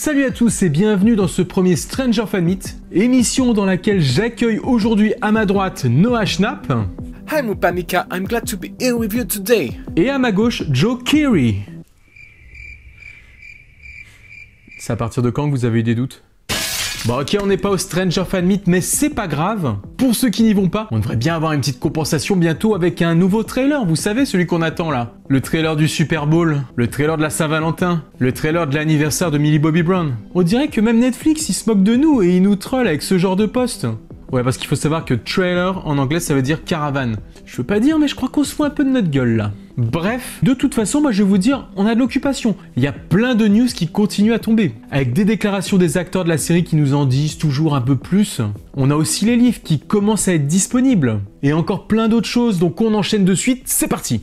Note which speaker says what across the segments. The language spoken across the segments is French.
Speaker 1: Salut à tous et bienvenue dans ce premier Stranger Fan Meet, émission dans laquelle j'accueille aujourd'hui à ma droite Noah Schnapp.
Speaker 2: Hi Mupamika, I'm glad to be here with you today.
Speaker 1: Et à ma gauche Joe Keery. C'est à partir de quand que vous avez eu des doutes? Bon ok, on n'est pas au Stranger Fan Meet, mais c'est pas grave. Pour ceux qui n'y vont pas, on devrait bien avoir une petite compensation bientôt avec un nouveau trailer, vous savez, celui qu'on attend là. Le trailer du Super Bowl, le trailer de la Saint-Valentin, le trailer de l'anniversaire de Millie Bobby Brown. On dirait que même Netflix, il se moque de nous et il nous troll avec ce genre de post. Ouais, parce qu'il faut savoir que trailer, en anglais, ça veut dire caravane. Je veux pas dire, mais je crois qu'on se fout un peu de notre gueule, là. Bref, de toute façon, moi je vais vous dire, on a de l'occupation. Il y a plein de news qui continuent à tomber. Avec des déclarations des acteurs de la série qui nous en disent toujours un peu plus. On a aussi les livres qui commencent à être disponibles. Et encore plein d'autres choses, donc on enchaîne de suite, c'est parti!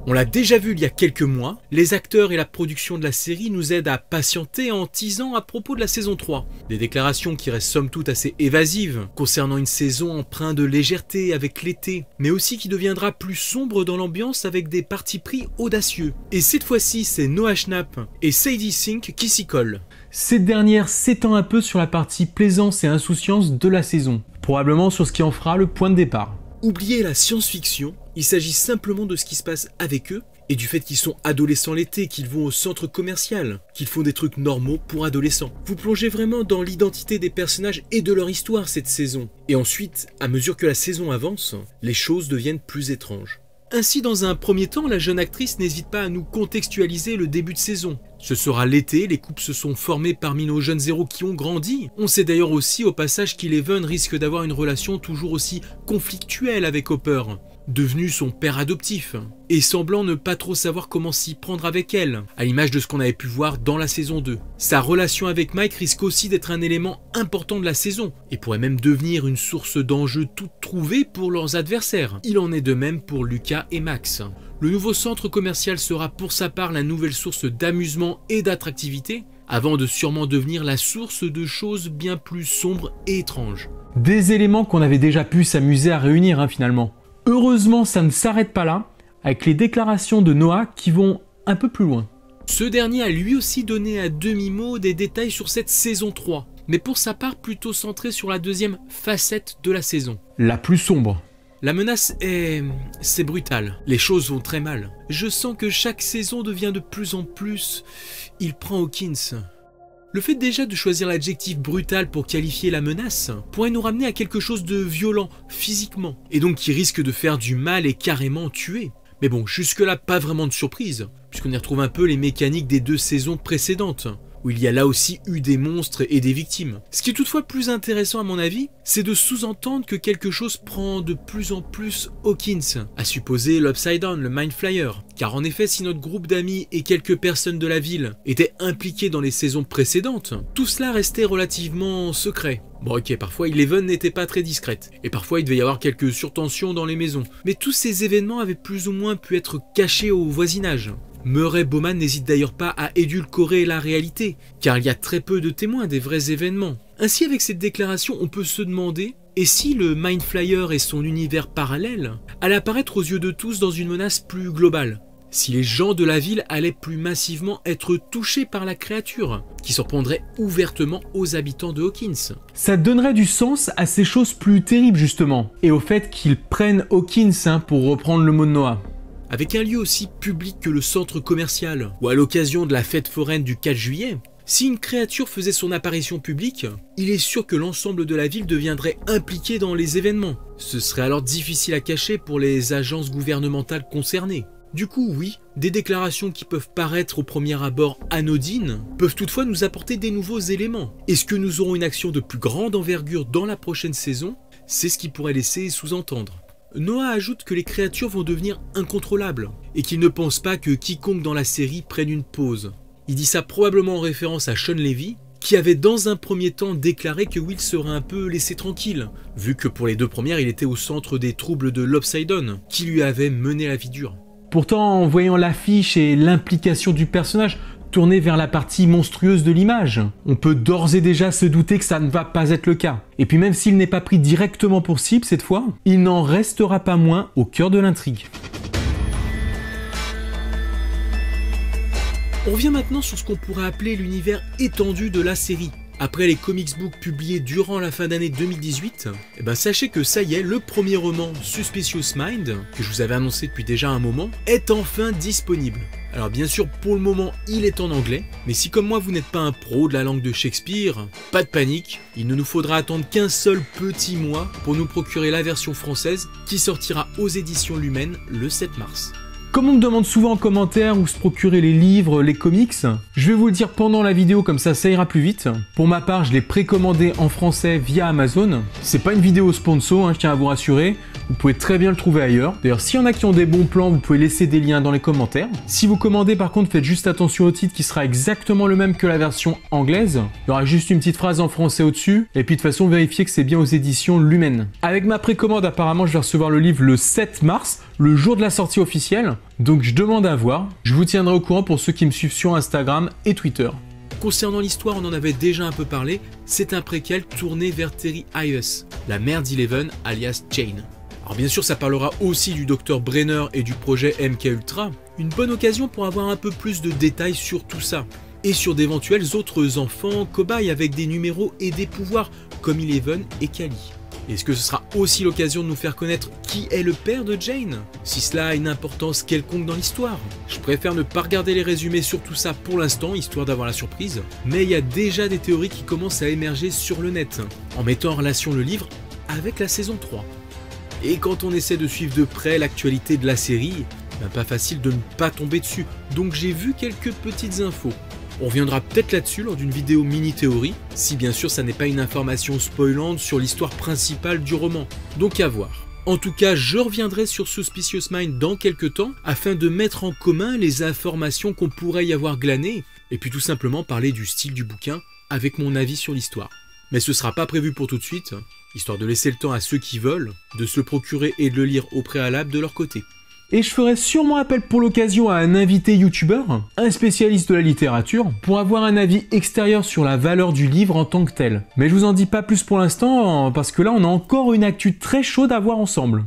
Speaker 2: On l'a déjà vu il y a quelques mois, les acteurs et la production de la série nous aident à patienter en teasant à propos de la saison 3. Des déclarations qui restent somme toute assez évasives, concernant une saison empreinte de légèreté avec l'été, mais aussi qui deviendra plus sombre dans l'ambiance avec des partis pris audacieux. Et cette fois-ci, c'est Noah Schnapp et Sadie Sink qui s'y collent.
Speaker 1: Cette dernière s'étend un peu sur la partie plaisance et insouciance de la saison, probablement sur ce qui en fera le point de départ.
Speaker 2: Oubliez la science-fiction, il s'agit simplement de ce qui se passe avec eux et du fait qu'ils sont adolescents l'été, qu'ils vont au centre commercial, qu'ils font des trucs normaux pour adolescents. Vous plongez vraiment dans l'identité des personnages et de leur histoire cette saison. Et ensuite, à mesure que la saison avance, les choses deviennent plus étranges. Ainsi, dans un premier temps, la jeune actrice n'hésite pas à nous contextualiser le début de saison. Ce sera l'été, les couples se sont formés parmi nos jeunes héros qui ont grandi. On sait d'ailleurs aussi au passage qu'Eleven risque d'avoir une relation toujours aussi conflictuelle avec Hopper, devenu son père adoptif, et semblant ne pas trop savoir comment s'y prendre avec elle, à l'image de ce qu'on avait pu voir dans la saison 2. Sa relation avec Mike risque aussi d'être un élément important de la saison, et pourrait même devenir une source d'enjeux toute trouvée pour leurs adversaires. Il en est de même pour Lucas et Max. Le nouveau centre commercial sera pour sa part la nouvelle source d'amusement et d'attractivité, avant de sûrement devenir la source de choses bien plus sombres et étranges.
Speaker 1: Des éléments qu'on avait déjà pu s'amuser à réunir finalement. Heureusement, ça ne s'arrête pas là, avec les déclarations de Noah qui vont un peu plus loin.
Speaker 2: Ce dernier a lui aussi donné à demi-mot des détails sur cette saison 3, mais pour sa part plutôt centré sur la deuxième facette de la saison.
Speaker 1: La plus sombre.
Speaker 2: La menace c'est brutal. Les choses vont très mal. Je sens que chaque saison devient de plus en plus... Il prend Hawkins. Le fait déjà de choisir l'adjectif brutal pour qualifier la menace pourrait nous ramener à quelque chose de violent physiquement, et donc qui risque de faire du mal et carrément tuer. Mais bon, jusque-là, pas vraiment de surprise, puisqu'on y retrouve un peu les mécaniques des 2 saisons précédentes, où il y a là aussi eu des monstres et des victimes. Ce qui est toutefois plus intéressant à mon avis, c'est de sous-entendre que quelque chose prend de plus en plus Hawkins, à supposer l'Upside Down, le Mind Flyer. Car en effet, si notre groupe d'amis et quelques personnes de la ville étaient impliqués dans les saisons précédentes, tout cela restait relativement secret. Bon ok, parfois Eleven n'était pas très discrète, et parfois il devait y avoir quelques surtensions dans les maisons, mais tous ces événements avaient plus ou moins pu être cachés au voisinage. Murray Bowman n'hésite d'ailleurs pas à édulcorer la réalité, car il y a très peu de témoins des vrais événements. Ainsi, avec cette déclaration, on peut se demander, et si le Mind Flyer et son univers parallèle allaient apparaître aux yeux de tous dans une menace plus globale? Si les gens de la ville allaient plus massivement être touchés par la créature, qui s'en prendrait ouvertement aux habitants de Hawkins.
Speaker 1: Ça donnerait du sens à ces choses plus terribles justement, et au fait qu'ils prennent Hawkins pour reprendre le mot de Noah.
Speaker 2: Avec un lieu aussi public que le centre commercial, ou à l'occasion de la fête foraine du 4 juillet, si une créature faisait son apparition publique, il est sûr que l'ensemble de la ville deviendrait impliqué dans les événements. Ce serait alors difficile à cacher pour les agences gouvernementales concernées. Du coup, oui, des déclarations qui peuvent paraître au premier abord anodines peuvent toutefois nous apporter des nouveaux éléments. Est-ce que nous aurons une action de plus grande envergure dans la prochaine saison? C'est ce qui pourrait laisser sous-entendre. Noah ajoute que les créatures vont devenir incontrôlables et qu'il ne pense pas que quiconque dans la série prenne une pause. Il dit ça probablement en référence à Sean Levy, qui avait dans un premier temps déclaré que Will serait un peu laissé tranquille, vu que pour les 2 premières il était au centre des troubles de l'Upside Down, qui lui avait mené la vie dure.
Speaker 1: Pourtant, en voyant l'affiche et l'implication du personnage tourner vers la partie monstrueuse de l'image, on peut d'ores et déjà se douter que ça ne va pas être le cas. Et puis même s'il n'est pas pris directement pour cible cette fois, il n'en restera pas moins au cœur de l'intrigue.
Speaker 2: On revient maintenant sur ce qu'on pourrait appeler l'univers étendu de la série. Après les comics books publiés durant la fin d'année 2018, sachez que ça y est, le premier roman Suspicious Mind, que je vous avais annoncé depuis déjà un moment, est enfin disponible. Alors bien sûr, pour le moment, il est en anglais, mais si comme moi vous n'êtes pas un pro de la langue de Shakespeare, pas de panique, il ne nous faudra attendre qu'un seul petit mois pour nous procurer la version française qui sortira aux éditions Lumen le 7 mars.
Speaker 1: Comme on me demande souvent en commentaire où se procurer les livres, les comics, je vais vous le dire pendant la vidéo, comme ça ira plus vite. Pour ma part, je l'ai précommandé en français via Amazon. C'est pas une vidéo sponsor, je tiens à vous rassurer. Vous pouvez très bien le trouver ailleurs. D'ailleurs, s'il y en a qui ont des bons plans, vous pouvez laisser des liens dans les commentaires. Si vous commandez, par contre, faites juste attention au titre qui sera exactement le même que la version anglaise. Il y aura juste une petite phrase en français au-dessus. Et puis de toute façon, vérifiez que c'est bien aux éditions Lumen. Avec ma précommande, apparemment, je vais recevoir le livre le 7 mars, le jour de la sortie officielle. Donc je demande à voir. Je vous tiendrai au courant pour ceux qui me suivent sur Instagram et Twitter.
Speaker 2: Concernant l'histoire, on en avait déjà un peu parlé. C'est un préquel tourné vers Terry Hayes, la mère d'Eleven, alias Jane. Alors bien sûr, ça parlera aussi du Dr Brenner et du projet MK Ultra. Une bonne occasion pour avoir un peu plus de détails sur tout ça. Et sur d'éventuels autres enfants cobayes avec des numéros et des pouvoirs, comme Eleven et Kali. Est-ce que ce sera aussi l'occasion de nous faire connaître qui est le père de Jane, si cela a une importance quelconque dans l'histoire? Je préfère ne pas regarder les résumés sur tout ça pour l'instant, histoire d'avoir la surprise, mais il y a déjà des théories qui commencent à émerger sur le net, en mettant en relation le livre avec la saison 3. Et quand on essaie de suivre de près l'actualité de la série, pas facile de ne pas tomber dessus, donc j'ai vu quelques petites infos. On reviendra peut-être là-dessus lors d'une vidéo mini-théorie, si bien sûr ça n'est pas une information spoilante sur l'histoire principale du roman, donc à voir. En tout cas, je reviendrai sur Suspicious Mind dans quelques temps, afin de mettre en commun les informations qu'on pourrait y avoir glanées, et puis tout simplement parler du style du bouquin, avec mon avis sur l'histoire. Mais ce sera pas prévu pour tout de suite, histoire de laisser le temps à ceux qui veulent, de se le procurer et de le lire au préalable de leur côté.
Speaker 1: Et je ferai sûrement appel pour l'occasion à un invité youtubeur, un spécialiste de la littérature, pour avoir un avis extérieur sur la valeur du livre en tant que tel. Mais je vous en dis pas plus pour l'instant, parce que là on a encore une actu très chaude à voir ensemble.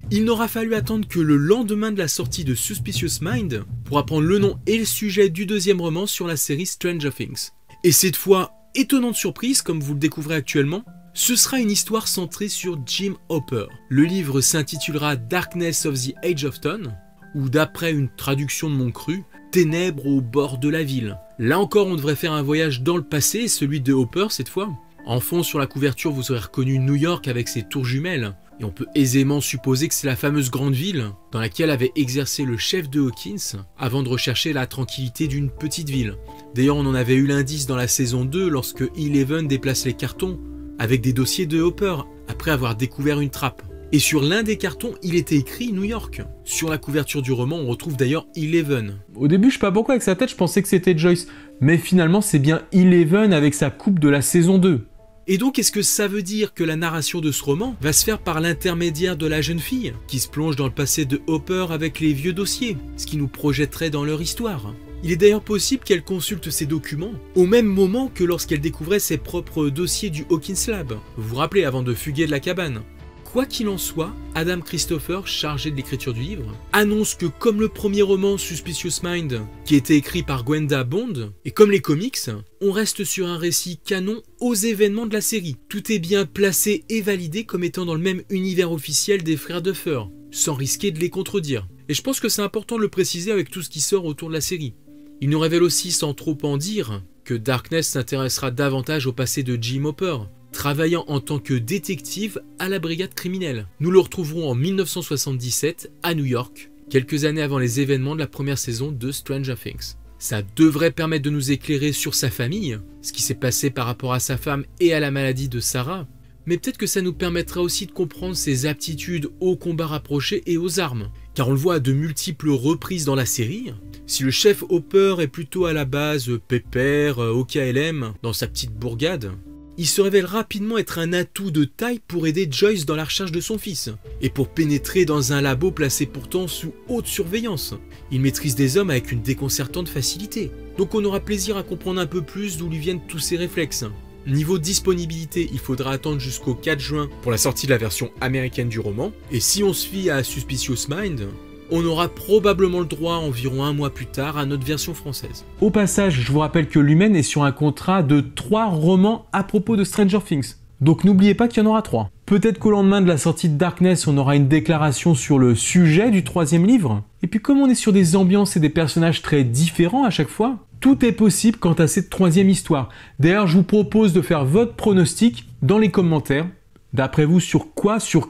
Speaker 2: Il n'aura fallu attendre que le lendemain de la sortie de Suspicious Mind pour apprendre le nom et le sujet du deuxième roman sur la série Stranger Things. Et cette fois, étonnante surprise comme vous le découvrez actuellement, ce sera une histoire centrée sur Jim Hopper. Le livre s'intitulera Darkness of the Age of Dawn, ou d'après une traduction de mon cru, Ténèbres au bord de la ville. Là encore, on devrait faire un voyage dans le passé, celui de Hopper cette fois. En fond, sur la couverture, vous aurez reconnu New York avec ses tours jumelles, et on peut aisément supposer que c'est la fameuse grande ville dans laquelle avait exercé le chef de Hawkins avant de rechercher la tranquillité d'une petite ville. D'ailleurs, on en avait eu l'indice dans la saison 2 lorsque Eleven déplace les cartons avec des dossiers de Hopper, après avoir découvert une trappe. Et sur l'un des cartons, il était écrit New York. Sur la couverture du roman, on retrouve d'ailleurs Eleven.
Speaker 1: Au début, je sais pas pourquoi, avec sa tête, je pensais que c'était Joyce. Mais finalement, c'est bien Eleven avec sa coupe de la saison 2.
Speaker 2: Et donc, est-ce que ça veut dire que la narration de ce roman va se faire par l'intermédiaire de la jeune fille, qui se plonge dans le passé de Hopper avec les vieux dossiers, ce qui nous projetterait dans leur histoire? Il est d'ailleurs possible qu'elle consulte ces documents au même moment que lorsqu'elle découvrait ses propres dossiers du Hawkins Lab. Vous vous rappelez, avant de fuguer de la cabane. Quoi qu'il en soit, Adam Christopher, chargé de l'écriture du livre, annonce que comme le premier roman Suspicious Mind, qui était écrit par Gwenda Bond, et comme les comics, on reste sur un récit canon aux événements de la série. Tout est bien placé et validé comme étant dans le même univers officiel des frères Duffer, sans risquer de les contredire. Et je pense que c'est important de le préciser avec tout ce qui sort autour de la série. Il nous révèle aussi, sans trop en dire, que Darkness s'intéressera davantage au passé de Jim Hopper, travaillant en tant que détective à la brigade criminelle. Nous le retrouverons en 1977 à New York, quelques années avant les événements de la première saison de Stranger Things. Ça devrait permettre de nous éclairer sur sa famille, ce qui s'est passé par rapport à sa femme et à la maladie de Sarah, mais peut-être que ça nous permettra aussi de comprendre ses aptitudes au combat rapproché et aux armes. Car on le voit à de multiples reprises dans la série, si le chef Hopper est plutôt à la base pépère, au KLM, dans sa petite bourgade, il se révèle rapidement être un atout de taille pour aider Joyce dans la recherche de son fils, et pour pénétrer dans un labo placé pourtant sous haute surveillance. Il maîtrise des hommes avec une déconcertante facilité, donc on aura plaisir à comprendre un peu plus d'où lui viennent tous ses réflexes. Niveau disponibilité, il faudra attendre jusqu'au 4 juin pour la sortie de la version américaine du roman, et si on se fie à Suspicious Mind, on aura probablement le droit environ un mois plus tard à notre version française.
Speaker 1: Au passage, je vous rappelle que Lumen est sur un contrat de 3 romans à propos de Stranger Things. Donc n'oubliez pas qu'il y en aura 3. Peut-être qu'au lendemain de la sortie de Darkness, on aura une déclaration sur le sujet du 3e livre. Et puis comme on est sur des ambiances et des personnages très différents à chaque fois, tout est possible quant à cette 3e histoire. D'ailleurs, je vous propose de faire votre pronostic dans les commentaires. D'après vous, sur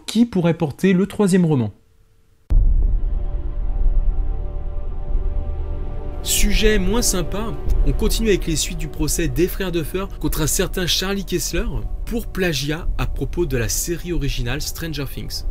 Speaker 1: qui pourrait porter le 3e roman?
Speaker 2: Sujet moins sympa, on continue avec les suites du procès des frères Duffer contre un certain Charlie Kessler pour plagiat à propos de la série originale Stranger Things.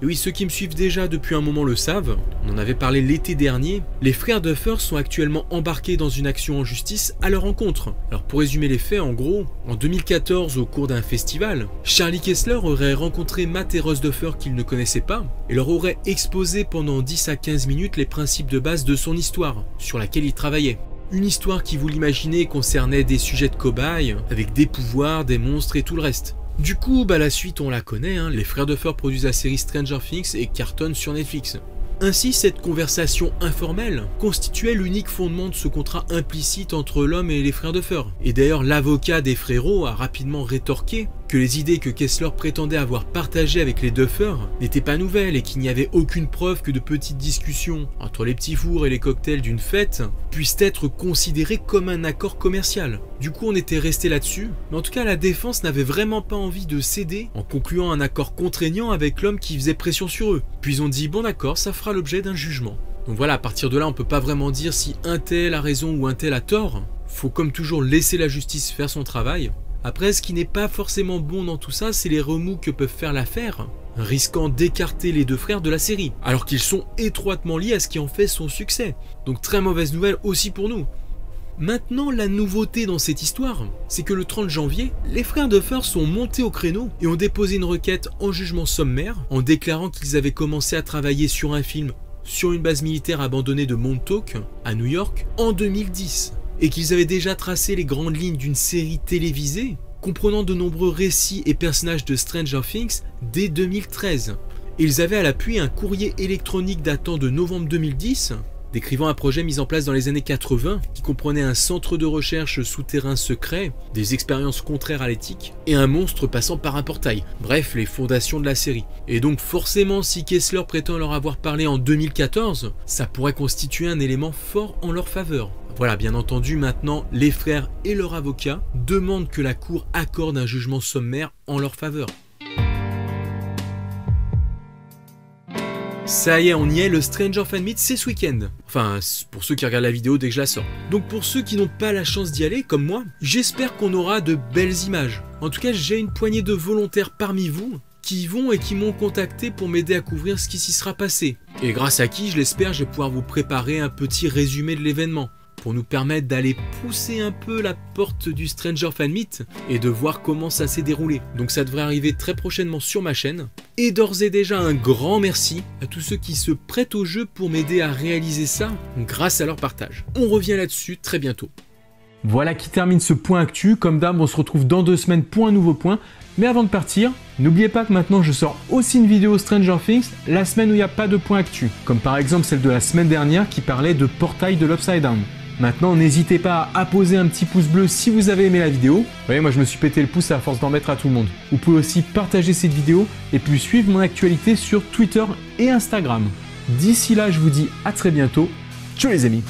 Speaker 2: Et oui, ceux qui me suivent déjà depuis un moment le savent, on en avait parlé l'été dernier, les frères Duffer sont actuellement embarqués dans une action en justice à leur encontre. Alors pour résumer les faits, en gros, en 2014 au cours d'un festival, Charlie Kessler aurait rencontré Matt et Ross Duffer qu'ils ne connaissaient pas et leur aurait exposé pendant 10 à 15 minutes les principes de base de son histoire, sur laquelle il travaillait. Une histoire qui, vous l'imaginez, concernait des sujets de cobayes, avec des pouvoirs, des monstres et tout le reste. Du coup, la suite on la connaît, les frères Duffer produisent la série Stranger Things et cartonnent sur Netflix. Ainsi, cette conversation informelle constituait l'unique fondement de ce contrat implicite entre l'homme et les frères Duffer. Et d'ailleurs, l'avocat des frérots a rapidement rétorqué que les idées que Kessler prétendait avoir partagées avec les Duffer n'étaient pas nouvelles et qu'il n'y avait aucune preuve que de petites discussions entre les petits fours et les cocktails d'une fête puissent être considérées comme un accord commercial. Du coup, on était resté là-dessus, mais en tout cas, la défense n'avait vraiment pas envie de céder en concluant un accord contraignant avec l'homme qui faisait pression sur eux. Puis ils ont dit, bon d'accord, ça fera l'objet d'un jugement. Donc voilà, à partir de là, on peut pas vraiment dire si un tel a raison ou un tel a tort. Faut comme toujours laisser la justice faire son travail. Après, ce qui n'est pas forcément bon dans tout ça, c'est les remous que peuvent faire l'affaire, risquant d'écarter les deux frères de la série, alors qu'ils sont étroitement liés à ce qui en fait son succès. Donc très mauvaise nouvelle aussi pour nous. Maintenant, la nouveauté dans cette histoire, c'est que le 30 janvier, les frères Duffer sont montés au créneau et ont déposé une requête en jugement sommaire en déclarant qu'ils avaient commencé à travailler sur un film sur une base militaire abandonnée de Montauk, à New York, en 2010. Et qu'ils avaient déjà tracé les grandes lignes d'une série télévisée comprenant de nombreux récits et personnages de Stranger Things dès 2013. Et ils avaient à l'appui un courrier électronique datant de novembre 2010, décrivant un projet mis en place dans les années 80 qui comprenait un centre de recherche souterrain secret, des expériences contraires à l'éthique et un monstre passant par un portail. Bref, les fondations de la série. Et donc forcément, si Kessler prétend leur avoir parlé en 2014, ça pourrait constituer un élément fort en leur faveur. Voilà, bien entendu, maintenant, les frères et leur avocat demandent que la cour accorde un jugement sommaire en leur faveur. Ça y est, on y est, le Stranger Fan Meet, c'est ce week-end. Enfin, pour ceux qui regardent la vidéo dès que je la sors. Donc pour ceux qui n'ont pas la chance d'y aller, comme moi, j'espère qu'on aura de belles images. En tout cas, j'ai une poignée de volontaires parmi vous qui y vont et qui m'ont contacté pour m'aider à couvrir ce qui s'y sera passé. Et grâce à qui, je l'espère, je vais pouvoir vous préparer un petit résumé de l'événement, pour nous permettre d'aller pousser un peu la porte du Stranger Fan Meet et de voir comment ça s'est déroulé. Donc ça devrait arriver très prochainement sur ma chaîne. Et d'ores et déjà un grand merci à tous ceux qui se prêtent au jeu pour m'aider à réaliser ça grâce à leur partage. On revient là-dessus très bientôt.
Speaker 1: Voilà qui termine ce point actu. Comme d'hab, on se retrouve dans 2 semaines pour un nouveau point. Mais avant de partir, n'oubliez pas que maintenant je sors aussi une vidéo Stranger Things la semaine où il n'y a pas de point actu. Comme par exemple celle de la semaine dernière qui parlait de Portail de l'Upside Down. Maintenant, n'hésitez pas à poser un petit pouce bleu si vous avez aimé la vidéo. Vous voyez, moi je me suis pété le pouce à force d'en mettre à tout le monde. Vous pouvez aussi partager cette vidéo et puis suivre mon actualité sur Twitter et Instagram. D'ici là, je vous dis à très bientôt. Ciao les amis!